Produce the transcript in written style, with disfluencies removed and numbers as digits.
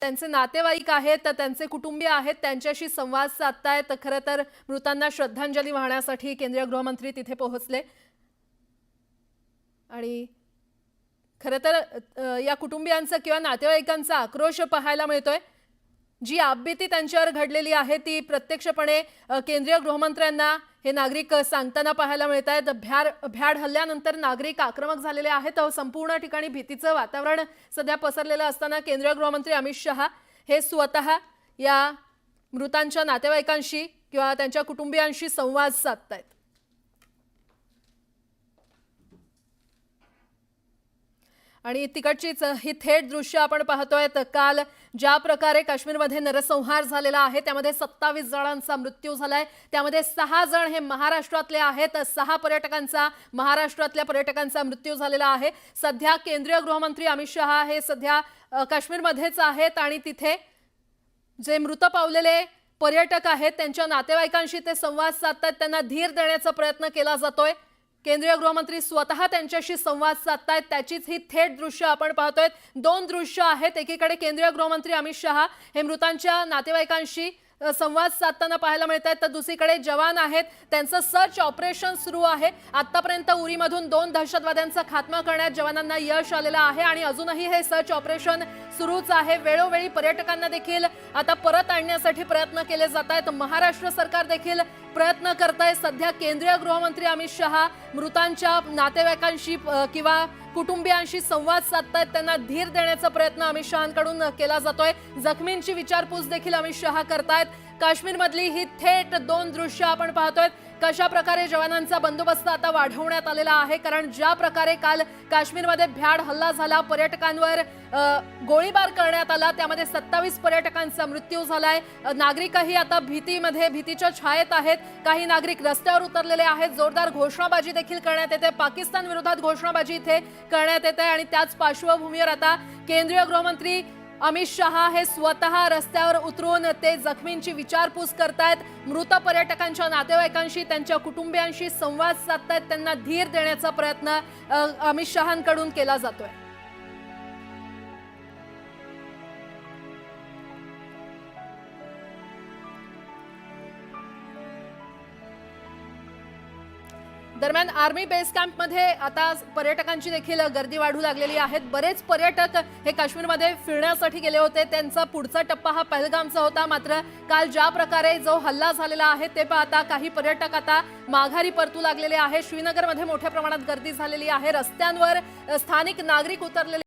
त्यांचे नातेवाईक आहेत, तर त्यांचे कुटुंबीय आहेत, त्यांच्याशी संवाद साधतायत। खरं तर मृतांना श्रद्धांजली वाहण्यासाठी केंद्रीय गृहमंत्री तिथे पोहोचले आणि खरं तर या कुटुंबियांचा किंवा नातेवाईकांचा आक्रोश पाहायला मिळतोय। जी आपबीती त्यांच्यावर घडलेली आहे ती प्रत्यक्षपणे केंद्रीय गृहमंत्र्यांना हे नागरिक सांगताना पाहायला मिळतायत। भ्याड हल्ल्यानंतर नागरिक आक्रमक झालेले आहेत। संपूर्ण ठिकाणी भीतीचं वातावरण सध्या पसरलेलं असताना केंद्रीय गृहमंत्री अमित शहा हे स्वतः या मृतांच्या नातेवाईकांशी किंवा त्यांच्या कुटुंबियांशी संवाद साधतायत। आणि तिकडचीच ही थेट दृश्य आपण पाहतोय। काल ज्या प्रकारे काश्मीरमध्ये नरसंहार झालेला आहे त्यामध्ये 27 जणांचा मृत्यू झालाय। त्यामध्ये 6 जण हे महाराष्ट्रातले आहेत। 6 पर्यटकांचा महाराष्ट्रातल्या पर्यटकांचा मृत्यू झालेला आहे। सध्या केंद्रीय गृहमंत्री अमित शहा हे सध्या काश्मीरमध्येच आहेत आणि तिथे जे मृत पावलेले पर्यटक आहेत त्यांच्या नातेवाईकांशी ते संवाद साधतात, त्यांना धीर देण्याचा प्रयत्न केला जातोय। केंद्रीय गृहमंत्री स्वतः त्यांच्याशी संवाद साधतायत, त्याचीच ही थेट दृश्य आपण पाहतोय। दोन दृश्य आहेत, एकीकडे केंद्रीय गृहमंत्री अमित शहा हे मृतांच्या नातेवाईकांशी संवाद साधताना पाहायला मिळतात, तर दुसरीकडे जवान आहेत, त्यांचं सर्च ऑपरेशन सुरू आहे। आतापर्यंत उरीमधून 2 दहशतवाद्यांचा खात्मा करण्यात जवानांना यश आलेलं आहे आणि अजूनही हे सर्च ऑपरेशन सुरूच आहे। वेळोवेळी पर्यटकांना देखील आता परत आणण्यासाठी प्रयत्न केले जात आहेत। महाराष्ट्र सरकार देखील प्रयत्न करत आहे। सध्या केंद्रीय गृहमंत्री अमित शहा मृतांच्या नातेवाईकांशी किंवा कुटुंबियांशी संवाद साधतायत, त्यांना धीर देण्याचा प्रयत्न अमित शहांकडून केला जातोय। जखमींची विचारपूस देखील अमित शहा करतायत। काश्मीरमधली ही थेट 2 दृश्य आपण पाहतोय। कशा प्रकारे जवानांचा बंदोबस्त आता वाढवण्यात आलेला आहे, कारण ज्या प्रकारे काल काश्मीरमध्ये भ्याड हल्ला झाला, पर्यटकांवर गोळीबार करण्यात आला, त्यामध्ये 27 पर्यटकांचा मृत्यू झालाय। नागरिकही आता भीतीच्या छायेत आहेत। काही नागरिक रस्त्यावर उतरलेले आहेत। जोरदार घोषणाबाजी देखील करण्यात येते। पाकिस्तान विरोधात घोषणाबाजी इथे करण्यात येते आणि त्याच पार्श्वभूमीवर आता केंद्रीय गृहमंत्री अमित शहा हे स्वतः रस्त्यावर उतरून ते जखमींची विचारपूस करतायत। मृत पर्यटकांच्या नातेवाईकांशी त्यांच्या कुटुंबियांशी संवाद साधतायत, त्यांना धीर देण्याचा प्रयत्न अमित शहांकडून केला जातोय। दरम्यान आर्मी बेस कॅम्पमध्ये आता पर्यटकांची देखील गर्दी वाढू लागलेली आहे। बरेच पर्यटक हे काश्मीरमध्ये फिरण्यासाठी गेले होते। त्यांचा पुढचा टप्पा हा पहलगामचा होता, मात्र काल ज्या प्रकारे जो हल्ला झालेला आहे ते पाहता काही पर्यटक आता माघारी परतू लागलेले आहेत। श्रीनगरमध्ये मोठ्या प्रमाणात गर्दी झालेली आहे। रस्त्यांवर स्थानिक नागरिक उतरलेले